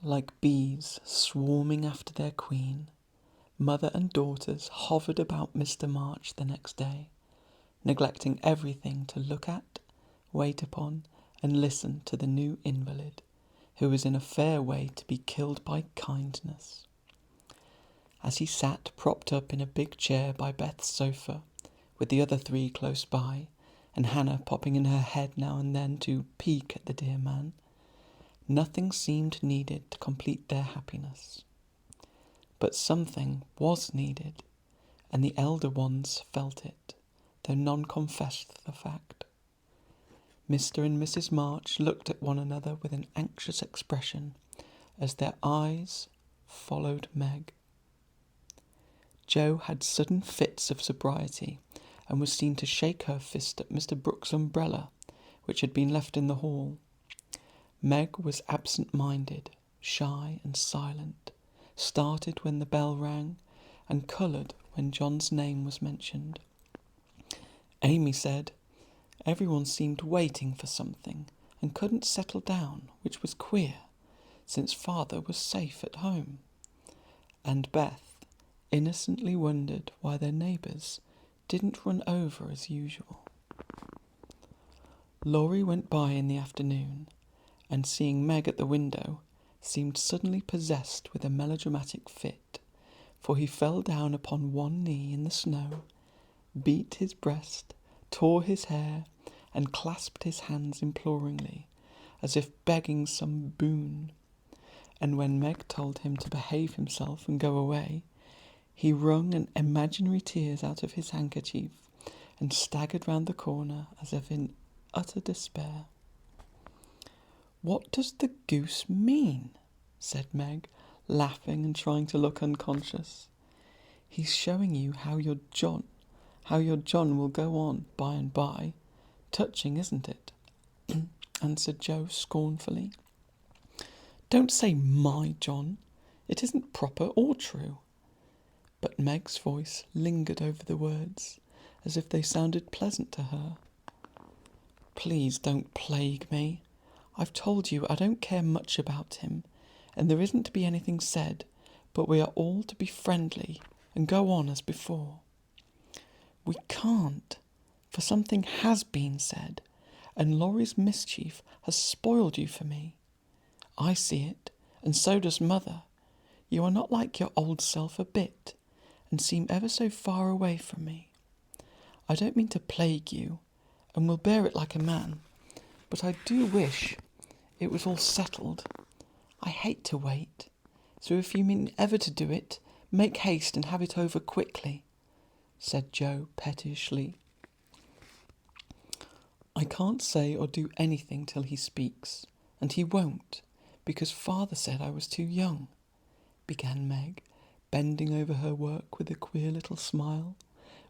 Like bees swarming after their queen, mother and daughters hovered about Mr. March the next day, neglecting everything to look at, wait upon, and listen to the new invalid, who was in a fair way to be killed by kindness. As he sat propped up in a big chair by Beth's sofa, with the other three close by, and Hannah popping in her head now and then to peek at the dear man, nothing seemed needed to complete their happiness. But something was needed, and the elder ones felt it, though none confessed the fact. Mr. and Mrs. March looked at one another with an anxious expression as their eyes followed Meg. Jo had sudden fits of sobriety and was seen to shake her fist at Mr. Brooks' umbrella, which had been left in the hall. Meg was absent-minded, shy and silent, started when the bell rang, and coloured when John's name was mentioned. Amy said everyone seemed waiting for something and couldn't settle down, which was queer, since father was safe at home. And Beth innocently wondered why their neighbours didn't run over as usual. Laurie went by in the afternoon, and seeing Meg at the window, seemed suddenly possessed with a melodramatic fit, for he fell down upon one knee in the snow, beat his breast, tore his hair, and clasped his hands imploringly, as if begging some boon. And when Meg told him to behave himself and go away, he wrung an imaginary tears out of his handkerchief and staggered round the corner as if in utter despair. "What does the goose mean?" said Meg, laughing and trying to look unconscious. "He's showing you how your John will go on by and by. Touching, isn't it?" answered Jo scornfully. "Don't say my John. It isn't proper or true." But Meg's voice lingered over the words, as if they sounded pleasant to her. "Please don't plague me. I've told you I don't care much about him, and there isn't to be anything said, but we are all to be friendly and go on as before." "We can't, for something has been said, and Laurie's mischief has spoiled you for me. I see it, and so does mother. You are not like your old self a bit, and seem ever so far away from me. I don't mean to plague you, and will bear it like a man, but I do wish it was all settled. I hate to wait, so if you mean ever to do it, make haste and have it over quickly," said Jo pettishly. "I can't say or do anything till he speaks, and he won't, because father said I was too young," began Meg, bending over her work with a queer little smile,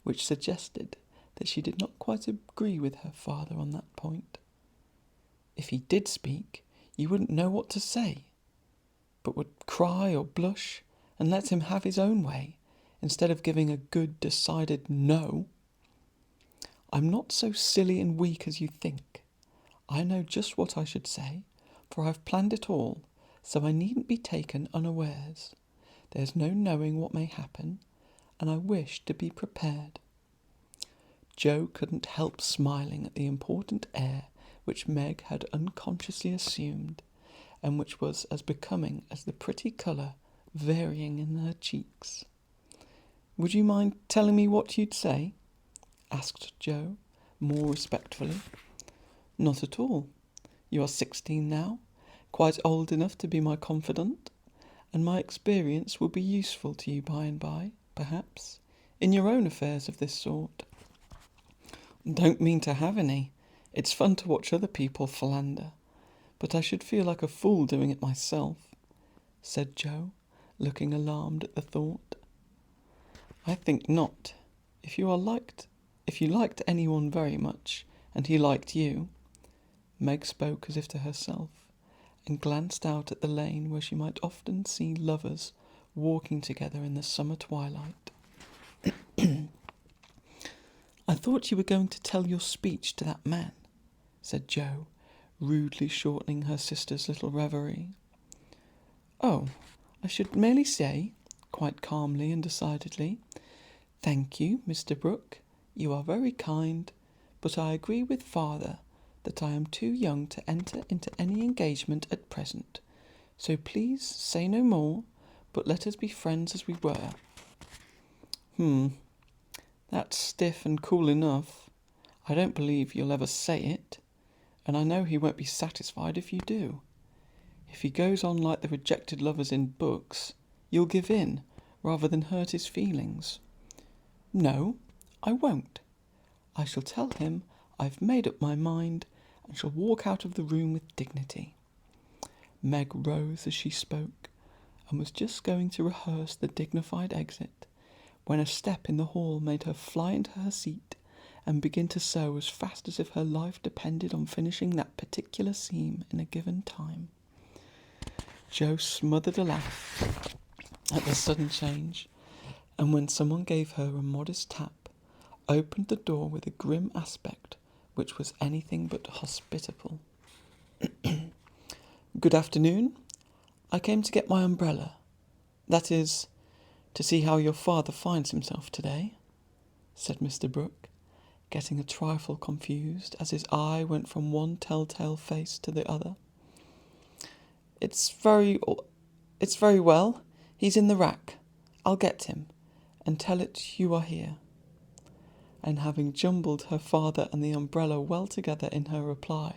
which suggested that she did not quite agree with her father on that point. "If he did speak, you wouldn't know what to say, but would cry or blush and let him have his own way, instead of giving a good, decided no. I'm not so silly and weak as you think. I know just what I should say, for I've planned it all, so I needn't be taken unawares. There's no knowing what may happen, and I wish to be prepared." Jo couldn't help smiling at the important air which Meg had unconsciously assumed, and which was as becoming as the pretty colour varying in her cheeks. "Would you mind telling me what you'd say?" asked Jo, more respectfully. "Not at all. You are 16 now, quite old enough to be my confidant, and my experience will be useful to you by and by, perhaps, in your own affairs of this sort." "Don't mean to have any. It's fun to watch other people philander, but I should feel like a fool doing it myself," said Jo, looking alarmed at the thought. "I think not. If you liked anyone very much, and he liked you—" Meg spoke as if to herself, and glanced out at the lane where she might often see lovers walking together in the summer twilight. "I thought you were going to tell your speech to that man," said Jo, rudely shortening her sister's little reverie. Oh, I should merely say, quite calmly and decidedly, thank you, Mr. Brooke. You are very kind, but I agree with father that I am too young to enter into any engagement at present. So please say no more, but let us be friends as we were. That's stiff and cool enough. I don't believe you'll ever say it, and I know he won't be satisfied if you do. If he goes on like the rejected lovers in books, you'll give in, rather than hurt his feelings. No, I won't. I shall tell him I've made up my mind, and shall walk out of the room with dignity. Meg rose as she spoke, and was just going to rehearse the dignified exit, when a step in the hall made her fly into her seat and begin to sew as fast as if her life depended on finishing that particular seam in a given time. Jo smothered a laugh at the sudden change, and when someone gave her a modest tap, opened the door with a grim aspect which was anything but hospitable. Good afternoon. I came to get my umbrella. That is, to see how your father finds himself today, said Mr. Brooke, getting a trifle confused as his eye went from one telltale face to the other. It's very well. He's in the rack. I'll get him, and tell it you are here. And having jumbled her father and the umbrella well together in her reply,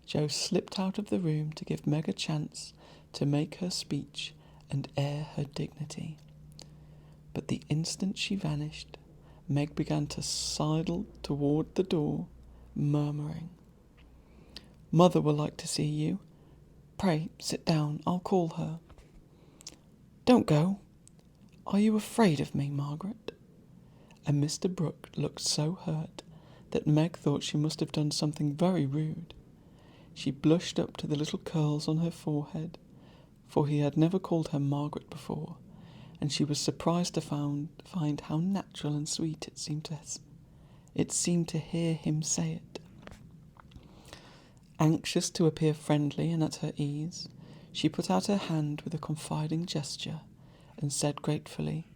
Jo slipped out of the room to give Meg a chance to make her speech and air her dignity. But the instant she vanished, Meg began to sidle toward the door, murmuring, Mother will like to see you. Pray, sit down, I'll call her. Don't go. Are you afraid of me, Margaret? And Mr. Brooke looked so hurt that Meg thought she must have done something very rude. She blushed up to the little curls on her forehead, for he had never called her Margaret before, and she was surprised to find how natural and sweet it seemed to hear him say it. Anxious to appear friendly and at her ease, she put out her hand with a confiding gesture and said gratefully,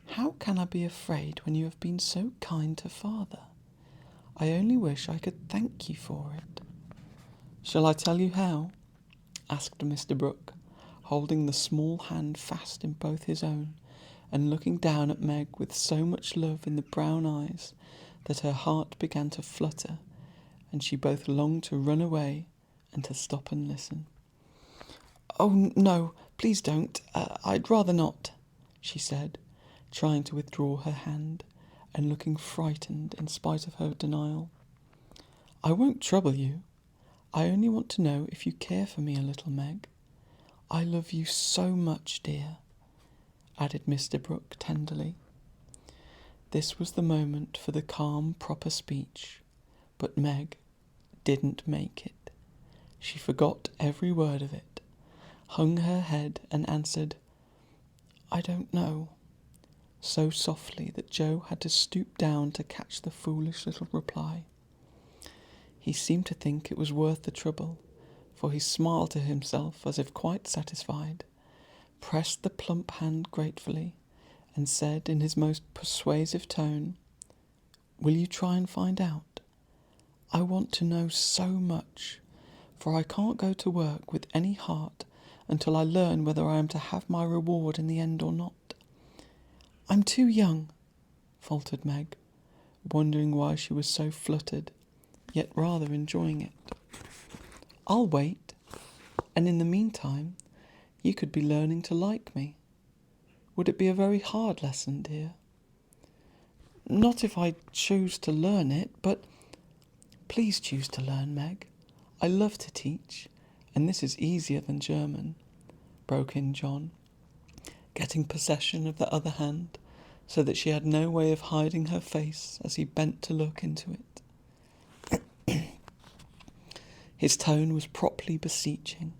How can I be afraid when you have been so kind to father? I only wish I could thank you for it. Shall I tell you how? Asked Mr. Brooke, holding the small hand fast in both his own, and looking down at Meg with so much love in the brown eyes that her heart began to flutter, and she both longed to run away and to stop and listen. Oh, no, please don't. I'd rather not, she said, trying to withdraw her hand, and looking frightened in spite of her denial. I won't trouble you. I only want to know if you care for me a little, Meg. I love you so much, dear, added Mr. Brooke tenderly. This was the moment for the calm, proper speech, but Meg didn't make it. She forgot every word of it, hung her head and answered, I don't know, so softly that Jo had to stoop down to catch the foolish little reply. He seemed to think it was worth the trouble, for he smiled to himself as if quite satisfied, pressed the plump hand gratefully, and said in his most persuasive tone, Will you try and find out? I want to know so much, for I can't go to work with any heart until I learn whether I am to have my reward in the end or not. I'm too young, faltered Meg, wondering why she was so fluttered, yet rather enjoying it. I'll wait, and in the meantime, you could be learning to like me. Would it be a very hard lesson, dear? Not if I choose to learn it, but please choose to learn, Meg. I love to teach, and this is easier than German, broke in John, getting possession of the other hand, so that she had no way of hiding her face as he bent to look into it. His tone was properly beseeching,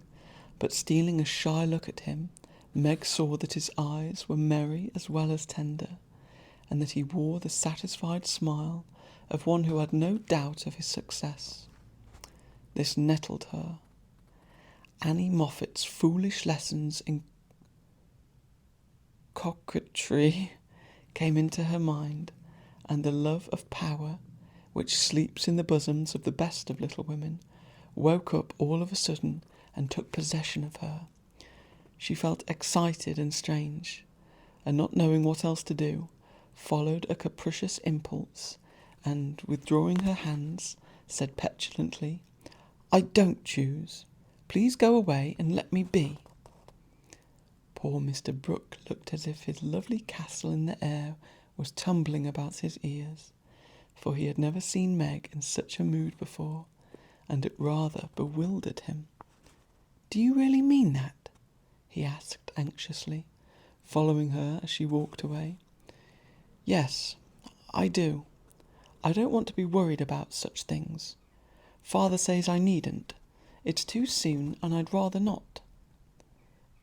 but stealing a shy look at him, Meg saw that his eyes were merry as well as tender, and that he wore the satisfied smile of one who had no doubt of his success. This nettled her. Annie Moffat's foolish lessons in coquetry came into her mind, and the love of power, which sleeps in the bosoms of the best of little women, woke up all of a sudden and took possession of her. She felt excited and strange, and not knowing what else to do, followed a capricious impulse, and, withdrawing her hands, said petulantly, "I don't choose. Please go away and let me be." Poor Mr. Brooke looked as if his lovely castle in the air was tumbling about his ears, for he had never seen Meg in such a mood before, and it rather bewildered him. "Do you really mean that?" he asked anxiously, following her as she walked away. "Yes, I do. I don't want to be worried about such things. Father says I needn't. It's too soon, and I'd rather not."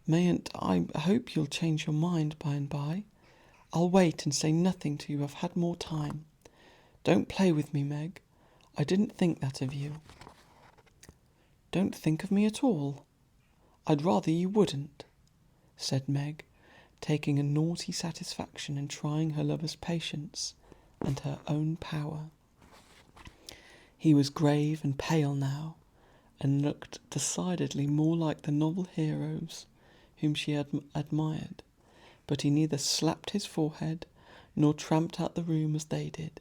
"Mayn't I hope you'll change your mind by and by? I'll wait and say nothing till you have had more time. Don't play with me, Meg. I didn't think that of you." "Don't think of me at all. I'd rather you wouldn't," said Meg, taking a naughty satisfaction in trying her lover's patience and her own power. He was grave and pale now, and looked decidedly more like the novel heroes whom she had admired, but he neither slapped his forehead nor tramped out the room as they did.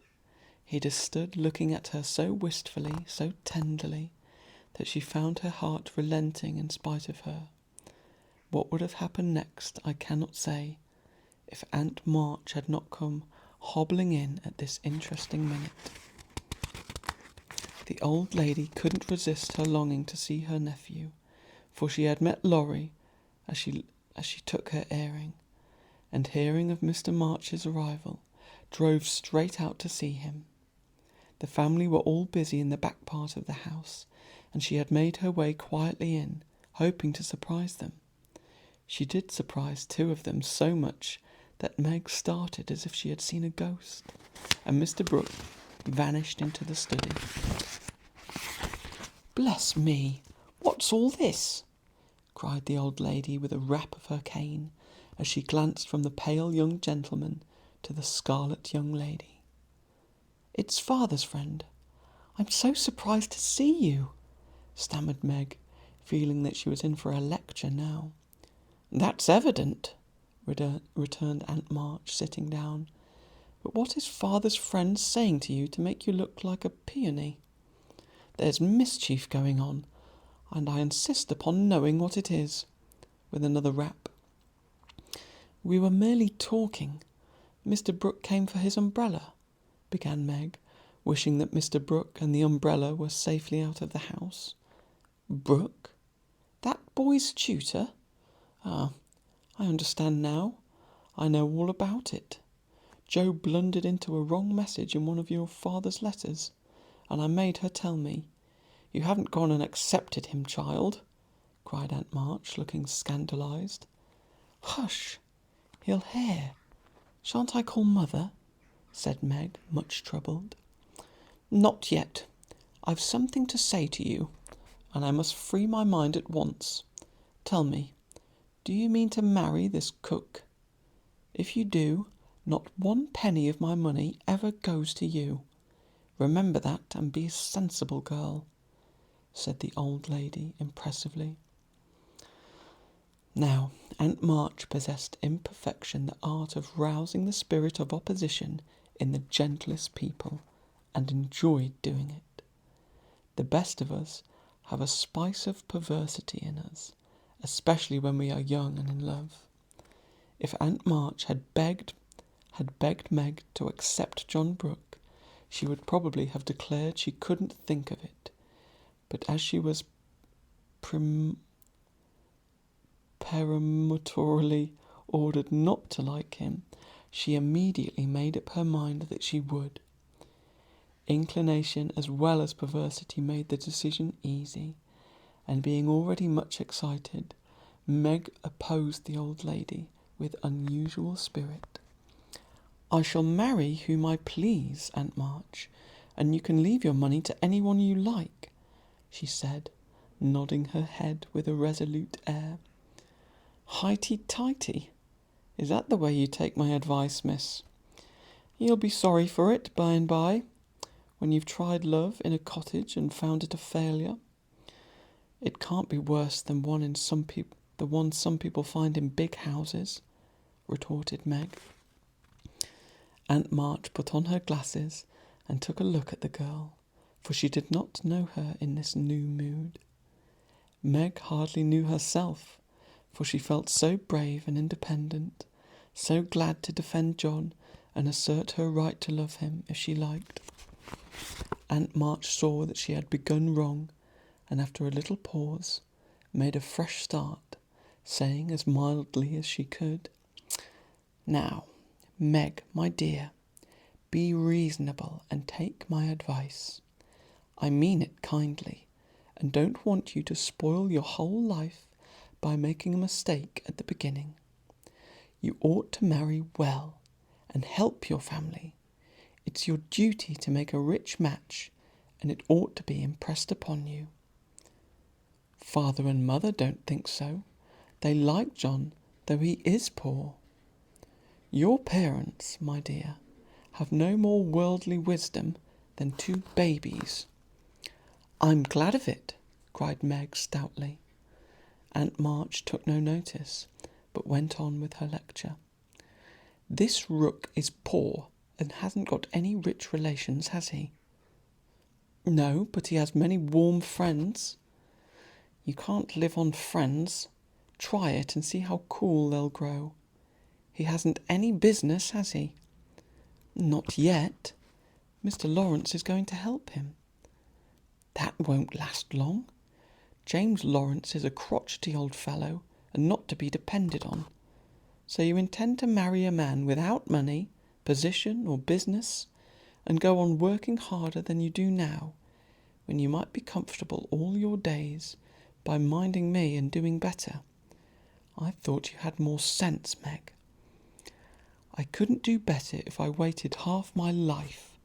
He just stood looking at her so wistfully, so tenderly, that she found her heart relenting in spite of her. What would have happened next I cannot say, if Aunt March had not come hobbling in at this interesting minute. The old lady couldn't resist her longing to see her nephew, for she had met Laurie as she took her airing, and hearing of Mr. March's arrival, drove straight out to see him. The family were all busy in the back part of the house, and she had made her way quietly in, hoping to surprise them. She did surprise two of them so much that Meg started as if she had seen a ghost, and Mr. Brooke vanished into the study. "Bless me, what's all this?" cried the old lady with a rap of her cane, as she glanced from the pale young gentleman to the scarlet young lady. "It's father's friend. I'm so surprised to see you," stammered Meg, feeling that she was in for a lecture now. "That's evident," returned Aunt March, sitting down. "But what is father's friend saying to you to make you look like a peony? There's mischief going on, and I insist upon knowing what it is," with another rap. "We were merely talking. Mr. Brooke came for his umbrella," began Meg, wishing that Mr. Brooke and the umbrella were safely out of the house. "Brooke? That boy's tutor? Ah, I understand now. I know all about it. Joe blundered into a wrong message in one of your father's letters, and I made her tell me. You haven't gone and accepted him, child?" cried Aunt March, looking scandalised. "Hush! He'll hear. Shan't I call mother?" said Meg, much troubled. "Not yet. I've something to say to you, and I must free my mind at once. Tell me, do you mean to marry this cook? If you do, not 1 penny of my money ever goes to you. Remember that, and be a sensible girl," said the old lady impressively. Now, Aunt March possessed in perfection the art of rousing the spirit of opposition in the gentlest people, and enjoyed doing it. The best of us have a spice of perversity in us, especially when we are young and in love. If Aunt March had begged Meg to accept John Brooke, she would probably have declared she couldn't think of it. But as she was peremptorily ordered not to like him, she immediately made up her mind that she would. Inclination as well as perversity made the decision easy, and being already much excited, Meg opposed the old lady with unusual spirit. "I shall marry whom I please, Aunt March, and you can leave your money to anyone you like," she said, nodding her head with a resolute air. Highty-tighty, is that the way you take my advice, miss? You'll be sorry for it by and by, when you've tried love in a cottage and found it a failure. It can't be worse than the one some people find in big houses, retorted Meg. Aunt March put on her glasses and took a look at the girl, for she did not know her in this new mood. Meg hardly knew herself, for she felt so brave and independent, so glad to defend John and assert her right to love him if she liked. Aunt March saw that she had begun wrong, and after a little pause, made a fresh start, saying as mildly as she could, "Now, Meg, my dear, be reasonable and take my advice. I mean it kindly, and don't want you to spoil your whole life by making a mistake at the beginning. You ought to marry well and help your family. It's your duty to make a rich match, and it ought to be impressed upon you. Father and mother don't think so. They like John, though he is poor. Your parents, my dear, have no more worldly wisdom than two babies." "I'm glad of it," cried Meg stoutly. Aunt March took no notice, but went on with her lecture. "This Rook is poor and hasn't got any rich relations, has he?" "No, but he has many warm friends." "You can't live on friends. Try it and see how cool they'll grow. He hasn't any business, has he?" "Not yet. Mr. Lawrence is going to help him." "That won't last long. James Lawrence is a crotchety old fellow and not to be depended on. So you intend to marry a man without money, position or business, and go on working harder than you do now, when you might be comfortable all your days by minding me and doing better. I thought you had more sense, Meg." "I couldn't do better if I waited half my life.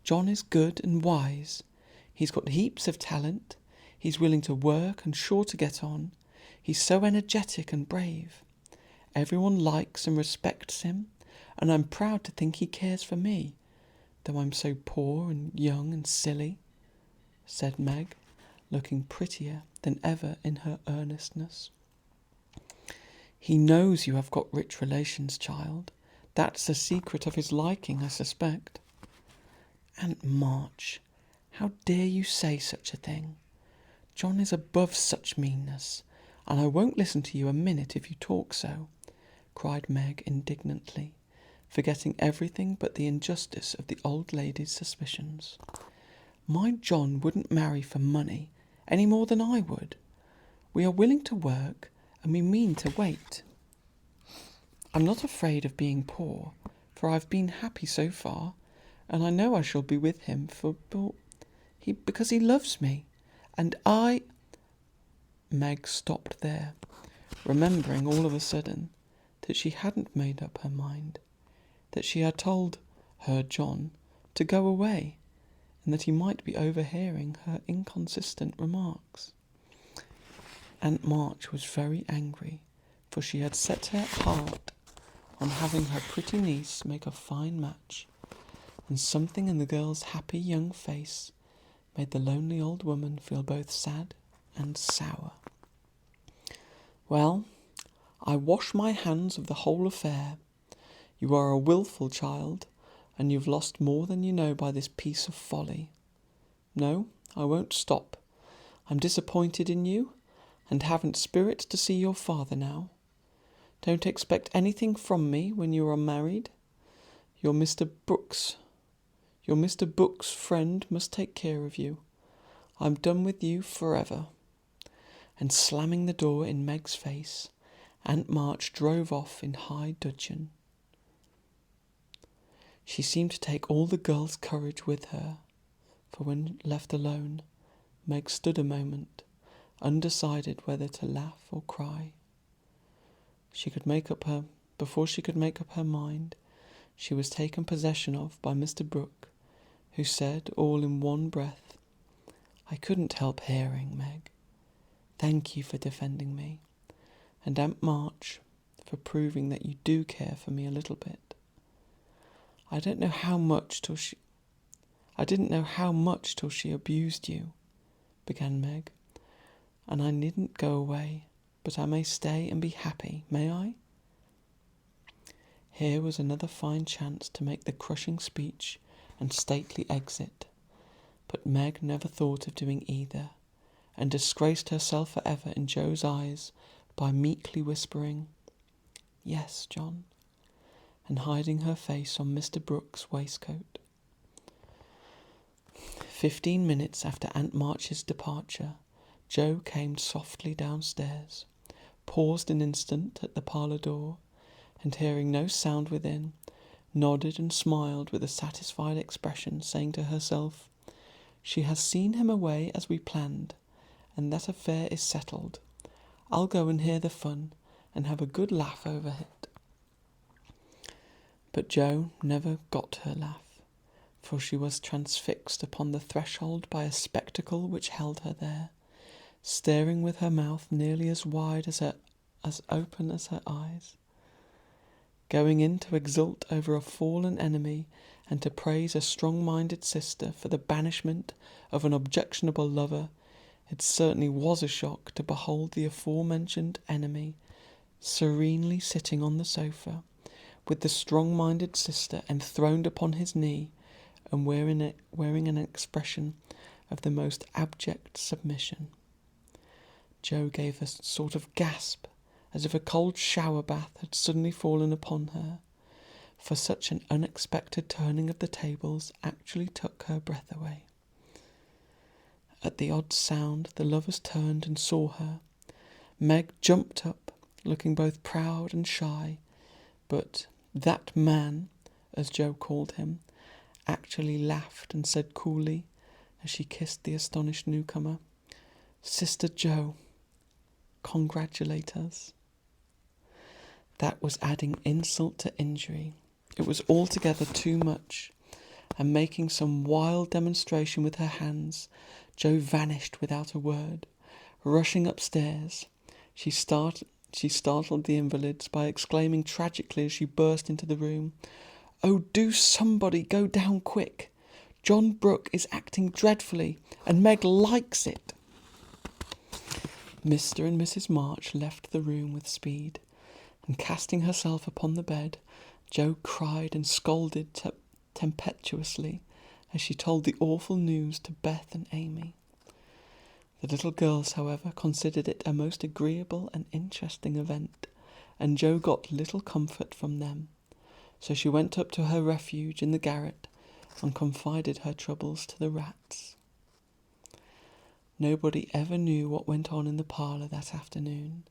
John is good and wise. He's got heaps of talent. He's willing to work and sure to get on. He's so energetic and brave. Everyone likes and respects him, and I'm proud to think he cares for me, though I'm so poor and young and silly," said Meg, looking prettier than ever in her earnestness. "He knows you have got rich relations, child. That's the secret of his liking, I suspect." "Aunt March, how dare you say such a thing? John is above such meanness, and I won't listen to you a minute if you talk so," cried Meg indignantly, forgetting everything but the injustice of the old lady's suspicions. "My John wouldn't marry for money any more than I would. We are willing to work, and we mean to wait. I'm not afraid of being poor, for I've been happy so far, and I know I shall be with him because he loves me, and I—" Meg stopped there, remembering all of a sudden that she hadn't made up her mind, that she had told her John to go away, and that he might be overhearing her inconsistent remarks. Aunt March was very angry, for she had set her heart on having her pretty niece make a fine match, and something in the girl's happy young face made the lonely old woman feel both sad and sour. "Well, I wash my hands of the whole affair. You are a wilful child, and you've lost more than you know by this piece of folly. No, I won't stop. I'm disappointed in you, and haven't spirit to see your father now. Don't expect anything from me when you are married. Your Mr. Brooks' friend must take care of you. I'm done with you forever." And slamming the door in Meg's face, Aunt March drove off in high dudgeon. She seemed to take all the girl's courage with her, for when left alone, Meg stood a moment, undecided whether to laugh or cry. Before she could make up her mind, she was taken possession of by Mr. Brooke, who said all in one breath, "I couldn't help hearing, Meg. Thank you for defending me, and Aunt March for proving that you do care for me a little bit. I didn't know how much till she abused you, began Meg, and I needn't go away, but I may stay and be happy, may I? Here was another fine chance to make the crushing speech and stately exit, but Meg never thought of doing either, and disgraced herself forever in Joe's eyes by meekly whispering, "Yes, John," and hiding her face on Mr. Brooke's waistcoat. 15 minutes after Aunt March's departure, Joe came softly downstairs, paused an instant at the parlour door, and hearing no sound within, nodded and smiled with a satisfied expression, saying to herself, "She has seen him away as we planned, and that affair is settled. I'll go and hear the fun, and have a good laugh over it." But Joe never got her laugh, for she was transfixed upon the threshold by a spectacle which held her there, staring with her mouth nearly as wide as open as her eyes. Going in to exult over a fallen enemy and to praise a strong-minded sister for the banishment of an objectionable lover, it certainly was a shock to behold the aforementioned enemy serenely sitting on the sofa, with the strong-minded sister enthroned upon his knee, and wearing an expression of the most abject submission. Joe gave a sort of gasp, as if a cold shower bath had suddenly fallen upon her, for such an unexpected turning of the tables actually took her breath away. At the odd sound, the lovers turned and saw her. Meg jumped up, looking both proud and shy, but "that man," as Joe called him, actually laughed and said coolly, as she kissed the astonished newcomer, "Sister Joe, congratulate us." That was adding insult to injury. It was altogether too much, and making some wild demonstration with her hands, Joe vanished without a word. Rushing upstairs, she startled the invalids by exclaiming tragically as she burst into the room, "Oh, do somebody go down quick! John Brooke is acting dreadfully, and Meg likes it." Mr. and Mrs. March left the room with speed, and casting herself upon the bed, Joe cried and scolded tempestuously as she told the awful news to Beth and Amy. The little girls, however, considered it a most agreeable and interesting event, and Joe got little comfort from them, so she went up to her refuge in the garret and confided her troubles to the rats. Nobody ever knew what went on in the parlour that afternoon,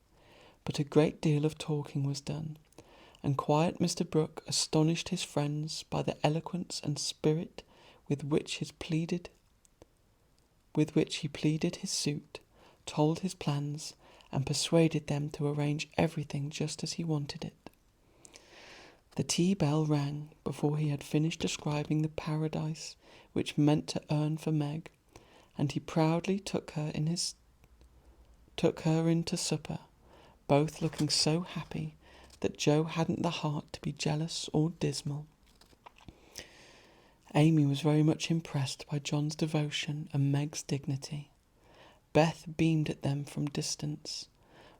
but a great deal of talking was done, and quiet Mr. Brooke astonished his friends by the eloquence and spirit with which he pleaded his suit, told his plans, and persuaded them to arrange everything just as he wanted it. The tea bell rang before he had finished describing the paradise which meant to earn for Meg, and he proudly took her in to supper, both looking so happy that Joe hadn't the heart to be jealous or dismal. Amy was very much impressed by John's devotion and Meg's dignity. Beth beamed at them from distance,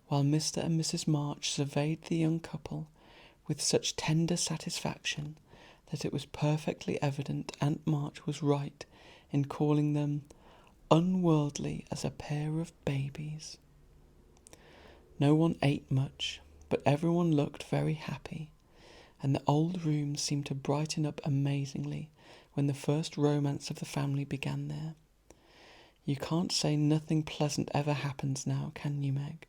while Mr. and Mrs. March surveyed the young couple with such tender satisfaction that it was perfectly evident Aunt March was right in calling them unworldly as a pair of babies. No one ate much, but everyone looked very happy, and the old room seemed to brighten up amazingly when the first romance of the family began there. "You can't say nothing pleasant ever happens now, can you, Meg?"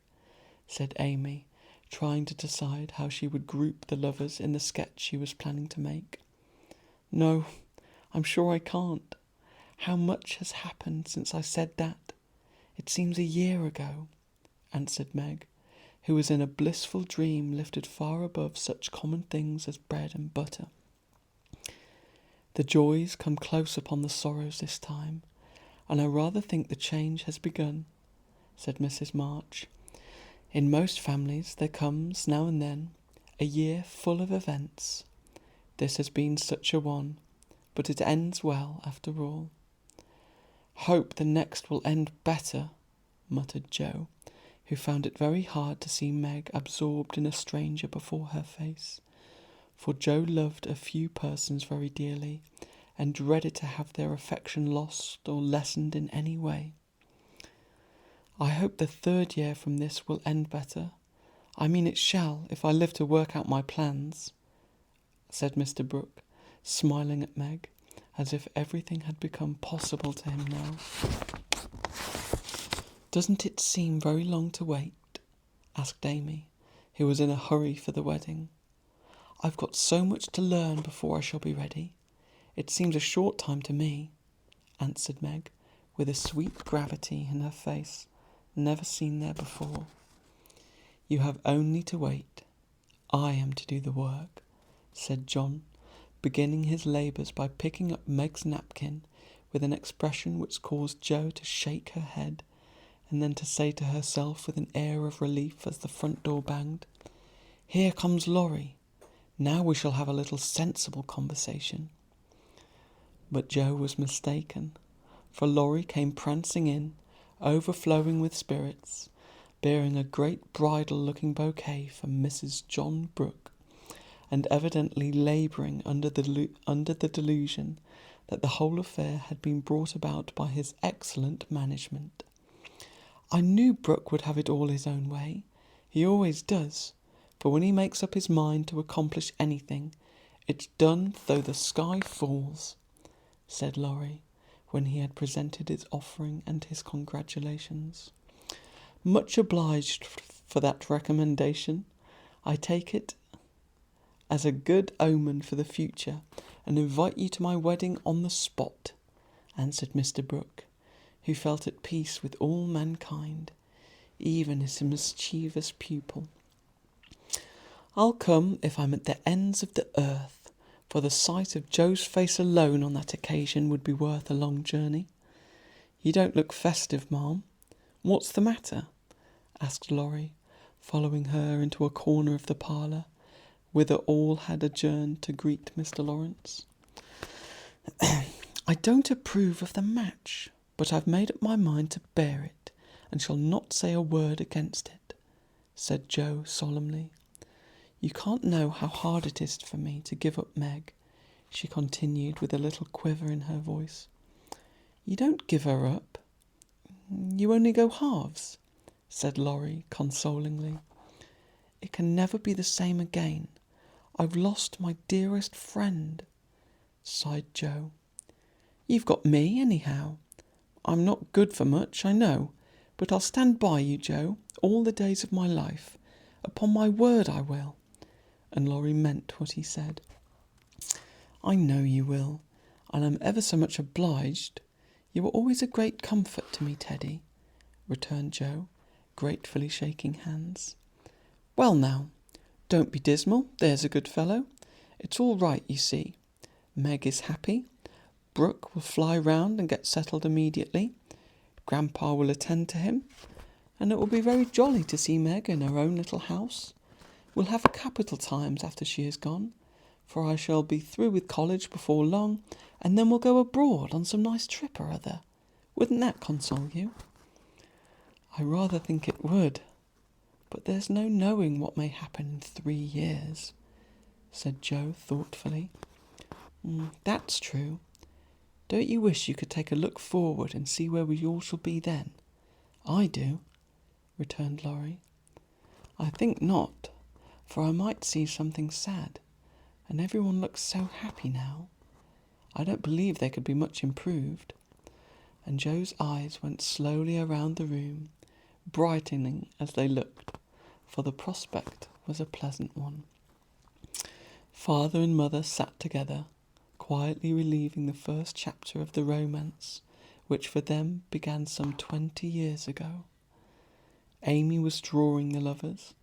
said Amy, trying to decide how she would group the lovers in the sketch she was planning to make. "No, I'm sure I can't. How much has happened since I said that? It seems a year ago," answered Meg, who was in a blissful dream lifted far above such common things as bread and butter. "The joys come close upon the sorrows this time, and I rather think the change has begun," said Mrs. March. "In most families there comes, now and then, a year full of events. This has been such a one, but it ends well after all." "Hope the next will end better," muttered Joe, who found it very hard to see Meg absorbed in a stranger before her face, for Joe loved a few persons very dearly, and dreaded to have their affection lost or lessened in any way. "I hope the third year from this will end better. I mean it shall, if I live to work out my plans," said Mr. Brooke, smiling at Meg, as if everything had become possible to him now. "Doesn't it seem very long to wait?" asked Amy, who was in a hurry for the wedding. "I've got so much to learn before I shall be ready. It seems a short time to me," answered Meg, with a sweet gravity in her face, never seen there before. "You have only to wait. I am to do the work," said John, beginning his labours by picking up Meg's napkin with an expression which caused Joe to shake her head, and then to say to herself with an air of relief as the front door banged, "Here comes Laurie. Now we shall have a little sensible conversation." But Joe was mistaken, for Laurie came prancing in, overflowing with spirits, bearing a great bridal-looking bouquet from Mrs. John Brooke, and evidently labouring under the delusion that the whole affair had been brought about by his excellent management. "I knew Brooke would have it all his own way. He always does, for when he makes up his mind to accomplish anything, it's done though the sky falls," said Laurie, when he had presented his offering and his congratulations. "Much obliged for that recommendation. I take it as a good omen for the future, and invite you to my wedding on the spot," answered Mr. Brooke, who felt at peace with all mankind, even his mischievous pupil. "I'll come if I'm at the ends of the earth, for the sight of Joe's face alone on that occasion would be worth a long journey. You don't look festive, ma'am. What's the matter?" asked Laurie, following her into a corner of the parlour, whither all had adjourned to greet Mr. Lawrence. "I don't approve of the match, but I've made up my mind to bear it, and shall not say a word against it," said Joe solemnly. "You can't know how hard it is for me to give up Meg," she continued with a little quiver in her voice. "You don't give her up. You only go halves," said Laurie consolingly. "It can never be the same again. I've lost my dearest friend," sighed Joe. "You've got me, anyhow. I'm not good for much, I know, but I'll stand by you, Joe, all the days of my life. Upon my word I will." And Laurie meant what he said. "I know you will, and I'm ever so much obliged. You were always a great comfort to me, Teddy," returned Joe, gratefully shaking hands. "Well now, don't be dismal, there's a good fellow. It's all right, you see. Meg is happy. Brooke will fly round and get settled immediately. Grandpa will attend to him, and it will be very jolly to see Meg in her own little house. We'll have capital times after she is gone, for I shall be through with college before long, and then we'll go abroad on some nice trip or other. Wouldn't that console you?" "I rather think it would, but there's no knowing what may happen in 3 years," said Joe thoughtfully. "That's true. Don't you wish you could take a look forward and see where we all shall be then?" "I do," returned Laurie. "I think not, for I might see something sad, and everyone looks so happy now. I don't believe they could be much improved." And Joe's eyes went slowly around the room, brightening as they looked, for the prospect was a pleasant one. Father and mother sat together, quietly reliving the first chapter of the romance, which for them began some 20 years ago. Amy was drawing the lovers,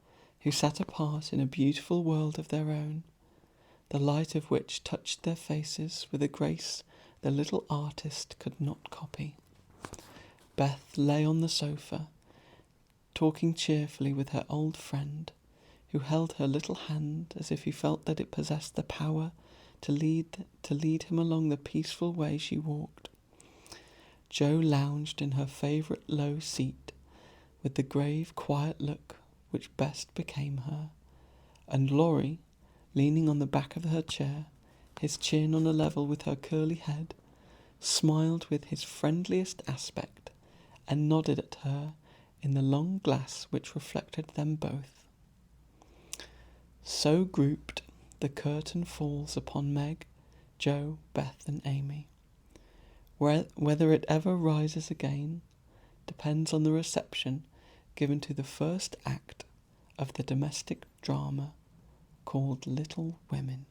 who sat apart in a beautiful world of their own, the light of which touched their faces with a grace the little artist could not copy. Beth lay on the sofa, talking cheerfully with her old friend, who held her little hand as if he felt that it possessed the power to lead him along the peaceful way she walked. Jo lounged in her favourite low seat, with the grave, quiet look which best became her, and Laurie, leaning on the back of her chair, his chin on a level with her curly head, smiled with his friendliest aspect and nodded at her in the long glass which reflected them both. So grouped, the curtain falls upon Meg, Jo, Beth and Amy. Whether it ever rises again depends on the reception given to the first act of the domestic drama called Little Women.